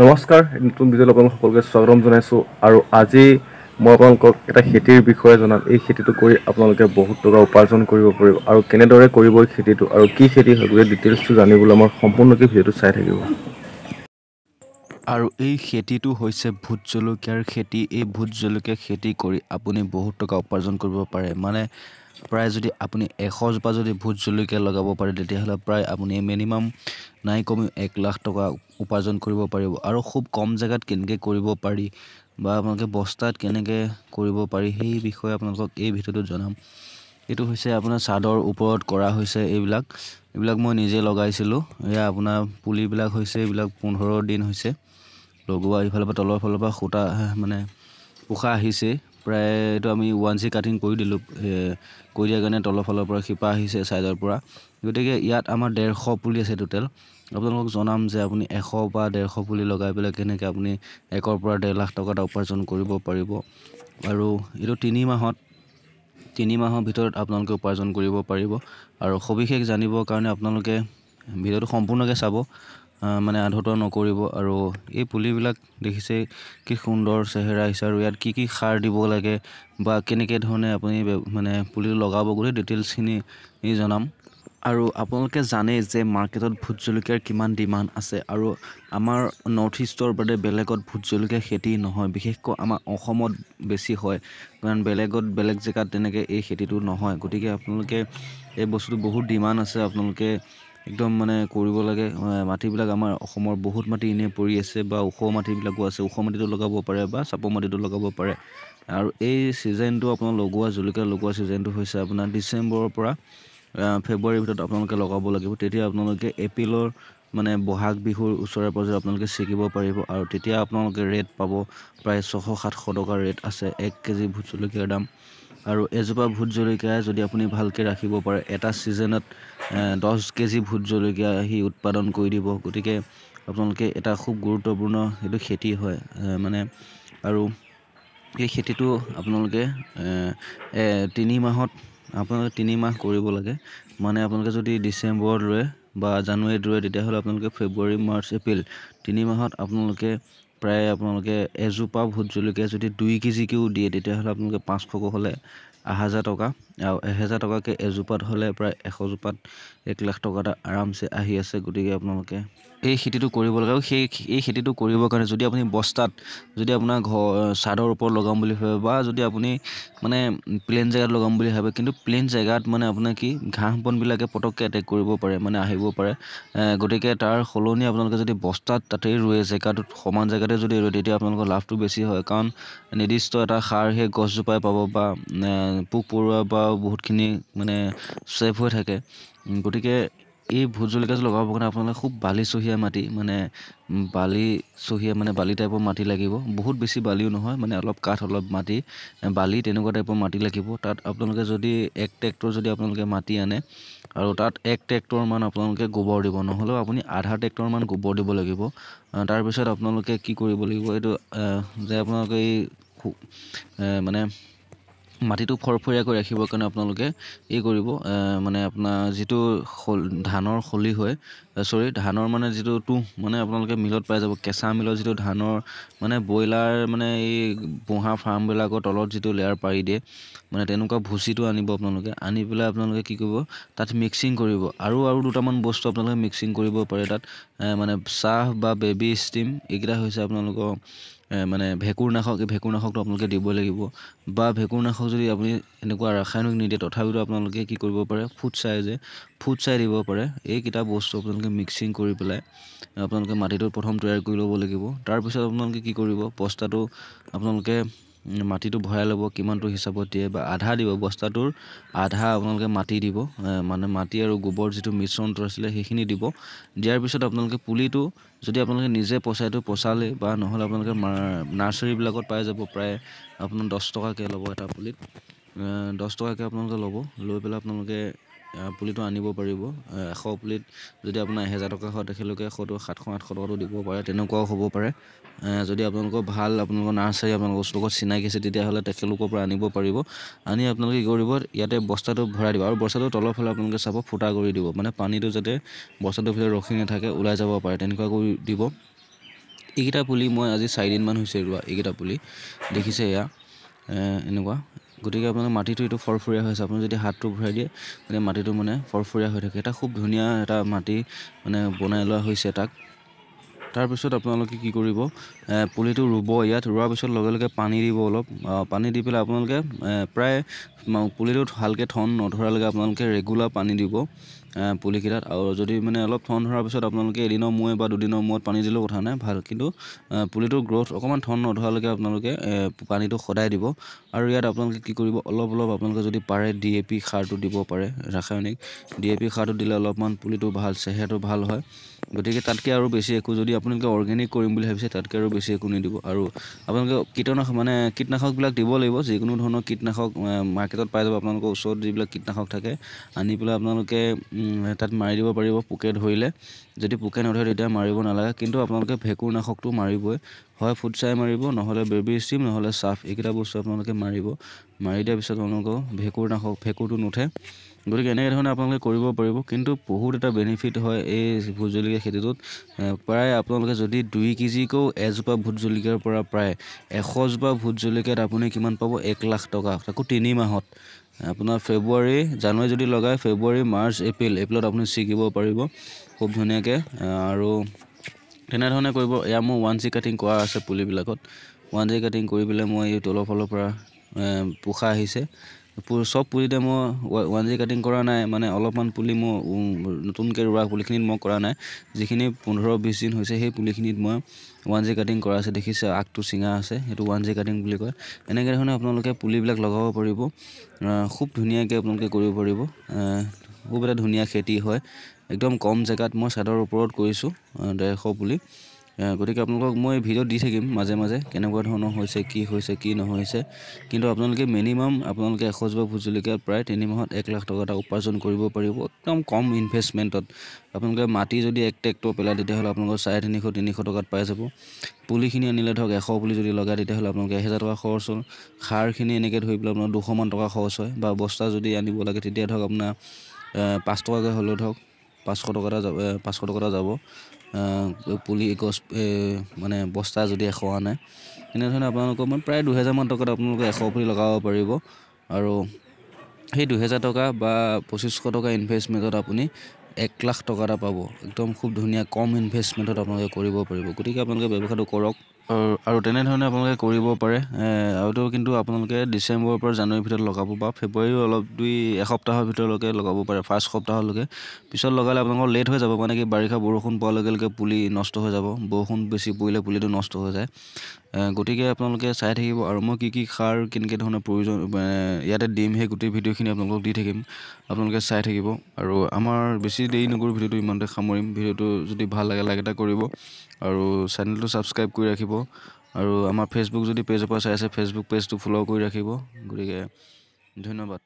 নমস্কাৰ, নতুন ভিডিঅ'লৈ আপোনালোক সকলোকে স্বাগতম জনাইছোঁ। আৰু আজি মই আপোনালোকক এটা খেতিৰ বিষয়ে জনাম। এই খেতিটো কৰি আপোনালোকে বহুত টকা উপাৰ্জন কৰিব পাৰিব আৰু কেনেদৰে কৰিব এই খেতিটো আৰু কি খেতি হয় গোটেই ডিটেইলছটো জানিবলৈ মই সম্পূৰ্ণকৈ ভিডিঅ'টো চাই থাকিব। আৰু এই খেতিটো হৈছে ভোট জলকীয়াৰ খেতি। এই ভোট জলকীয়া খেতি কৰি আপুনি বহুত টকা উপাৰ্জন কৰিব পাৰে। মানে প্ৰায় যদি আপুনি 100 জোপা যদি ভোট জলকীয়া লগাব পাৰে, তেতিয়াহ'লে প্ৰায় আপুনি মিনিমাম নাই কমেও 1 লাখ টকা উপাৰ্জন কৰিব পাৰিব। আৰু খুব কম জেগাত কেনেকৈ কৰিব পাৰি বা আপোনালোকে বস্তাত কেনেকৈ কৰিব পাৰি সেই বিষয়ে আপোনালোকক এই ভিডিঅ'টোত জনাম। এইটো হৈছে আপোনাৰ ছাদৰ ওপৰত কৰা হৈছে। এইবিলাক মই নিজে লগাইছিলোঁ। এয়া আপোনাৰ পুলিবিলাক হৈছে, এইবিলাক 15 দিন হৈছে লগোৱা। ইফালৰ পৰা তলৰ ফালৰ পৰা সূতা মানে পোখা আহিছে। প্ৰায় এইটো আমি 1C কাটিং কৰি দিলোঁ। কৰি দিয়াৰ কাৰণে তলৰ ফালৰ পৰা শিপা আহিছে ছাইডৰ পৰা। গতিকে ইয়াত আমাৰ 150 পুলি আছে টোটেল। আপোনালোকক জনাম যে আপুনি 100 বা 150 পুলি লগাই পেলাই কেনেকৈ আপুনি 1ৰ পৰা 1.5 লাখ টকা এটা উপাৰ্জন কৰিব পাৰিব। আৰু এইটো 3 মাহৰ ভিতৰত আপোনালোকে উপাৰ্জন কৰিব পাৰিব। আৰু সবিশেষ জানিবৰ কাৰণে আপোনালোকে ভিডিঅ'টো সম্পূৰ্ণকৈ চাব, মানে আধৰুৱা নকৰিব। আৰু এই পুলিবিলাক দেখিছে কি সুন্দৰ চেহেৰা আহিছে। আৰু ইয়াত কি সাৰ দিব লাগে বা কেনেকৈ ধৰণে আপুনি মানে পুলিটো লগাব, গোটেই ডিটেইলছখিনি জনাম। আৰু আপোনালোকে জানে যে মাৰ্কেটত ভোট জলকীয়াৰ কিমান ডিমাণ্ড আছে। আৰু আমাৰ নৰ্থ ইষ্টৰ বাদে বেলেগত ভোট জলকীয়া খেতি নহয়, বিশেষকৈ আমাৰ অসমত বেছি হয়। কাৰণ বেলেগ জেগাত তেনেকৈ এই খেতিটো নহয়। গতিকে আপোনালোকে এই বস্তুটো বহুত ডিমাণ্ড আছে, আপোনালোকে একদম মানে কৰিব লাগে। মাটিবিলাক আমাৰ অসমৰ বহুত মাটি এনেই পৰি আছে বা ওখ মাটিবিলাকো আছে। ওখ মাটিটো লগাব পাৰে বা চাপৰ মাটিটো লগাব পাৰে। আৰু এই ছিজনটো আপোনাৰ জলকীয়া লগোৱা ছিজনটো হৈছে আপোনাৰ ডিচেম্বৰৰ পৰা ফেব্ৰুৱাৰীৰ ভিতৰত আপোনালোকে লগাব লাগিব। তেতিয়া আপোনালোকে এপ্ৰিলৰ মানে বহাগ বিহুৰ ওচৰে পাঁজৰে আপোনালোকে ছিগিব পাৰিব। আৰু তেতিয়া আপোনালোকে ৰেট পাব, প্ৰায় 600-700 টকা ৰেট আছে 1 কেজি ভোট জলকীয়াৰ দাম। আৰু এজোপা ভোট জলকীয়া যদি আপুনি ভালকৈ ৰাখিব পাৰে, এটা ছিজনত 10 কেজি ভোট জলকীয়া সি উৎপাদন কৰি দিব। গতিকে আপোনালোকে এটা খুব গুৰুত্বপূৰ্ণ এইটো খেতি হয় মানে। আৰু এই খেতিটো আপোনালোকে 3 মাহত আপোনালোকে 3 মাহ কৰিব লাগে। মানে আপোনালোকে যদি ডিচেম্বৰত ৰুৱে বা জানুৱাৰীত ৰুৱে, তেতিয়াহ'লে আপোনালোকে ফেব্ৰুৱাৰী, মাৰ্চ, এপ্ৰিল 3 মাহত আপোনালোকে আপোনালোকে এজোপা ভোট জলকীয়া যদি 2 কেজিকৈও দিয়ে, তেতিয়াহ'লে আপোনালোকে 500 হ'লে 1000 টকা। আৰু 1000 টকাকৈ এজোপাত হ'লে প্ৰায় 100 জোপাত 1 লাখ টকা এটা আৰামছে আহি আছে। গতিকে আপোনালোকে এই খেতিটো কৰিব লাগে। আৰু এই খেতিটো কৰিবৰ কাৰণে যদি আপুনি বস্তাত যদি আপোনাৰ ছাদৰ ওপৰত লগাম বুলি ভাবে, বা যদি আপুনি মানে প্লেইন জেগাত লগাম বুলি ভাবে, কিন্তু প্লেইন জেগাত মানে আপোনাৰ কি ঘাঁহ বনবিলাকে পটককৈ এটেক কৰিব পাৰে, মানে আহিব পাৰে। গতিকে তাৰ সলনি আপোনালোকে যদি বস্তাত তাতেই ৰুৱে, জেগাটোত সমান জেগাতে যদি ৰুৱে, তেতিয়া আপোনালোকৰ লাভটো বেছি হয়। কাৰণ নিৰ্দিষ্ট এটা সাৰ সেই গছজোপাই পাব বা পোক পৰুৱা বা বহুতখিনি মানে ছেভ হৈ থাকে। গতিকে এই ভোট জলকীয়াটো লগাবৰ কাৰণে আপোনালোকে খুব বালিচহীয়া মাটি, মানে বালি টাইপৰ মাটি লাগিব। বহুত বেছি বালিও নহয়, মানে অলপ কাঠ অলপ মাটি বালি তেনেকুৱা টাইপৰ মাটি লাগিব। তাত আপোনালোকে যদি 1 ট্ৰেক্টৰ যদি আপোনালোকে মাটি আনে, আৰু তাত 1 ট্ৰেক্টৰমান আপোনালোকে গোবৰ দিব, নহ'লেও আপুনি আধা ট্ৰেক্টৰমান গোবৰ দিব লাগিব। তাৰপিছত আপোনালোকে কি কৰিব লাগিব, এইটো যে আপোনালোকে এই মানে মাটিটো ফৰফৰীয়াকৈ ৰাখিবৰ কাৰণে আপোনালোকে কৰিব, মানে আপোনাৰ যিটো ধানৰ খলি হয়, ধানৰ মানে যিটো তুঁহ, মানে আপোনালোকে মিলত পাই যাব। কেঁচা মিলত যিটো ধানৰ মানে ব্ৰইলাৰ মানে এই পোহা ফাৰ্মবিলাকৰ তলত যিটো লেয়াৰ পাৰি দিয়ে, মানে তেনেকুৱা ভুচিটো আনিব আপোনালোকে। আনি পেলাই আপোনালোকে কি কৰিব, তাত মিক্সিং কৰিব। আৰু দুটামান বস্তু আপোনালোকে মিক্সিং কৰিব পাৰে তাত, মানে চাহ বা বেবী ষ্টিম, এইকেইটা হৈছে আপোনালোকৰ মানে ভেঁকুৰনাশক। এই ভেঁকুৰনাশকটো আপোনালোকে দিব লাগিব। বা ভেঁকুৰনাশক যদি আপুনি এনেকুৱা ৰাসায়নিক নিদিয়ে, তথাপিতো আপোনালোকে কি কৰিব পাৰে, ফুট ছাই দিব পাৰে। এইকেইটা বস্তু আপোনালোকে মিক্সিং কৰি পেলাই আপোনালোকে মাটিটো প্ৰথম তৈয়াৰ কৰি ল'ব লাগিব। তাৰপিছত আপোনালোকে কি কৰিব, বস্তাটো আপোনালোকে মাটিটো ভৰাই ল'ব, কিমানটো হিচাপত দিয়ে বা আধা দিব, বস্তাটোৰ আধা আপোনালোকে মাটি দিব, মানে মাটি আৰু গোবৰ যিটো মিশ্ৰণটো আছিলে সেইখিনি দিব। দিয়াৰ পিছত আপোনালোকে পুলিটো যদি আপোনালোকে নিজে পচালে বা নহ'লে আপোনালোকে নাৰ্চাৰীবিলাকত পাই যাব। প্ৰায় আপোনাৰ 10 টকাকৈ ল'ব এটা পুলিত, 10 টকাকৈ আপোনালোকে ল'ব। লৈ পেলাই আপোনালোকে পুলিটো আনিব পাৰিব। 100 পুলিত যদি আপোনাৰ 1000 টকা হয়, তেখেতলোকে 700-800 টকাটো দিব পাৰে, তেনেকুৱাও হ'ব পাৰে। যদি আপোনালোকৰ নাৰ্চাৰী আপোনালোকৰ লগত চিনাকি আছে, তেতিয়াহ'লে তেখেতলোকৰ পৰা আনিব পাৰিব। আনি আপোনালোকে কি কৰিব, ইয়াতে বস্তাটো ভৰাই দিব। আৰু বস্তাটো তলৰ ফালে আপোনালোকে চাব ফুটা কৰি দিব, মানে পানীটো যাতে বস্তাটোৰ ভিতৰত ৰখি নাথাকে, ওলাই যাব পাৰে, তেনেকুৱা কৰি দিব। এইকেইটা পুলি মই আজি 4 দিনমান হৈছে ৰোৱা। এইকেইটা পুলি দেখিছে এয়া এনেকুৱা। গতিকে আপোনালোকে মাটিটো এইটো ফৰফৰীয়া হৈছে। আপুনি যদি হাতটো ভৰাই দিয়ে মানে মাটিটো মানে ফৰফৰীয়া হৈ থাকে। এটা খুব ধুনীয়া এটা মাটি মানে বনাই লোৱা হৈছে তাক। তাৰপিছত আপোনালোকে কি কৰিব, পুলিটো ৰুব। ইয়াত ৰোৱাৰ পিছত লগে লগে পানী দিব অলপ। পানী দি পেলাই আপোনালোকে প্ৰায় পুলিটোত ভালকৈ ঠন নধৰালৈকে আপোনালোকে ৰেগুলাৰ পানী দিব পুলিকেইটাত। আৰু যদি মানে অলপ ঠন ধৰাৰ পিছত আপোনালোকে এদিনৰ মূৰে বা দুদিনৰ মূৰত পানী দিলেও কথা নাই ভাল, কিন্তু পুলিটোৰ গ্ৰ'থ অকণমান ঠন নধৰালৈকে আপোনালোকে পানীটো সদায় দিব। আৰু ইয়াত আপোনালোকে কি কৰিব, অলপ আপোনালোকে যদি পাৰে DAP সাৰটো দিব পাৰে, ৰাসায়নিক DAP সাৰটো দিলে অলপমান পুলিটো ভাল, চেহেৰাটো ভাল হয়। গতিকে তাতকৈ আৰু বেছি একো, যদি আপোনালোকে অৰ্গেনিক কৰিম বুলি ভাবিছে তাতকৈ আৰু বেছি একো নিদিব। আৰু আপোনালোকে কীটনাশকবিলাক দিব লাগিব। যিকোনো ধৰণৰ কীটনাশক মাৰ্কেটত পাই যাব। আপোনালোকৰ ওচৰত যিবিলাক কীটনাশক থাকে আনি পেলাই আপোনালোকে তাত মাৰি দিব পাৰিব পোকে ধৰিলে। যদি পোকে নধৰে তেতিয়া মাৰিব নালাগে, কিন্তু আপোনালোকে ভেঁকুৰনাশকটো মাৰিবই। হয় ফুটছাই মাৰিব, নহ'লে বেবী ষ্টিম, নহ'লে চাফ, এইকেইটা বস্তু আপোনালোকে মাৰিব। মাৰি দিয়াৰ পিছত আপোনালোকৰ ভেঁকুৰটো নুঠে। গতিকে এনেকৈ ধৰণে আপোনালোকে কৰিব পাৰিব। কিন্তু বহুত এটা বেনিফিট হয় এই ভোট জলকীয়া খেতিটোত। প্ৰায় আপোনালোকে যদি 2 কেজিকৈও এজোপা ভোট জলকীয়াৰ পৰা প্ৰায় 100 জোপা ভোট জলকীয়াত আপুনি কিমান পাব, 1 লাখ টকা, তাকো 3 মাহত। আপোনাৰ জানুৱাৰী যদি লগায়, ফেব্ৰুৱাৰী, মাৰ্চ, এপ্ৰিলত আপুনি ছিগিব পাৰিব খুব ধুনীয়াকৈ। আৰু তেনেধৰণে কৰিব। এয়া মোৰ 1G কাটিং কৰা আছে পুলিবিলাকত। 1G কাটিং কৰি পেলাই মই এই তলৰ ফালৰ পৰা পোখা আহিছে। চব পুলিতে মই 1G কাটিং কৰা নাই, মানে অলপমান পুলি মই নতুনকৈ ৰোৱা পুলিখিনিত মই কৰা নাই। যিখিনি 15-20 দিন হৈছে সেই পুলিখিনিত মই 1G কাটিং কৰা আছে। দেখিছে আগটো চিঙা আছে, সেইটো 1G কাটিং বুলি কয়। এনেকৈ ধৰণে আপোনালোকে পুলিবিলাক লগাব পাৰিব। খুব ধুনীয়াকৈ আপোনালোকে কৰিব পাৰিব। খুব এটা ধুনীয়া খেতি হয়। একদম কম জেগাত মই ছাদৰ ওপৰত কৰিছোঁ 150 পুলি। গতিকে আপোনালোকক মই ভিডিঅ' দি থাকিম মাজে মাজে কেনেকুৱা ধৰণৰ হৈছে, কি নহৈছে। কিন্তু আপোনালোকে মিনিমাম আপোনালোকে 100 জোপা ভোট জলকীয়াত প্ৰায় 3 মাহত 1 লাখ টকা এটা উপাৰ্জন কৰিব পাৰিব, একদম কম ইনভেষ্টমেণ্টত। আপোনালোকে মাটি যদি 1 ট্ৰেক্টৰ পেলায় তেতিয়াহ'লে আপোনালোকৰ 350-300 টকাত পাই যাব। পুলিখিনি আনিলে ধৰক 100 পুলি যদি লগায় তেতিয়াহ'লে আপোনালোকে 1000 টকা খৰচ হ'ল। সাৰখিনি এনেকৈ ধৰি পেলাই আপোনাৰ 200 মান টকা খৰচ হয়। বা বস্তা যদি আনিব লাগে তেতিয়া ধৰক আপোনাৰ 5 টকাকৈ হ'লেও ধৰক 500 টকা এটা যাব। পুলি গছ মানে বস্তা যদি 100 আনে, এনেধৰণে আপোনালোকৰ প্ৰায় 2000 মান টকাত আপোনালোকে 100 পুলি লগাব পাৰিব। আৰু সেই 2000 টকা বা 2500 টকা ইনভেষ্টমেণ্টত আপুনি 1 লাখ টকা এটা পাব। একদম খুব ধুনীয়া কম ইনভেষ্টমেণ্টত আপোনালোকে কৰিব পাৰিব। গতিকে আপোনালোকে ব্যৱসায়টো কৰক। আৰু তেনেধৰণে আপোনালোকে কৰিব পাৰে। আৰুতো কিন্তু আপোনালোকে ডিচেম্বৰৰ পৰা জানুৱাৰীৰ ভিতৰত লগাব, বা ফেব্ৰুৱাৰীও অলপ এসপ্তাহৰ ভিতৰলৈকে লগাব পাৰে, ফাৰ্ষ্ট সপ্তাহলৈকে। পিছত লগালে আপোনালোকৰ লেট হৈ যাব, মানে কি বাৰিষা বৰষুণ পোৱাৰ লগে লগে পুলি নষ্ট হৈ যাব। বৰষুণ বেছি পৰিলে পুলিটো নষ্ট হৈ যায়। গতিকে আপোনালোকে চাই থাকিব। আৰু মই কি সাৰ কেনেকৈ ধৰণৰ প্ৰয়োজন ইয়াতে দিম, সেই গোটেই ভিডিঅ'খিনি আপোনালোকক দি থাকিম, আপোনালোকে চাই থাকিব। আৰু আমাৰ বেছি দেৰি নকৰোঁ, ভিডিঅ'টো ইমানতে সামৰিম। ভিডিঅ'টো যদি ভাল লাগে লাইক এটা কৰিব, আৰু চেনেলটো ছাবস্ক্ৰাইব কৰি ৰাখিব। আৰু আমাৰ ফেচবুক যদি পেজৰ পৰা চাই আছে, ফেচবুক পেজটো ফ'ল' কৰি ৰাখিব। গতিকে ধন্যবাদ।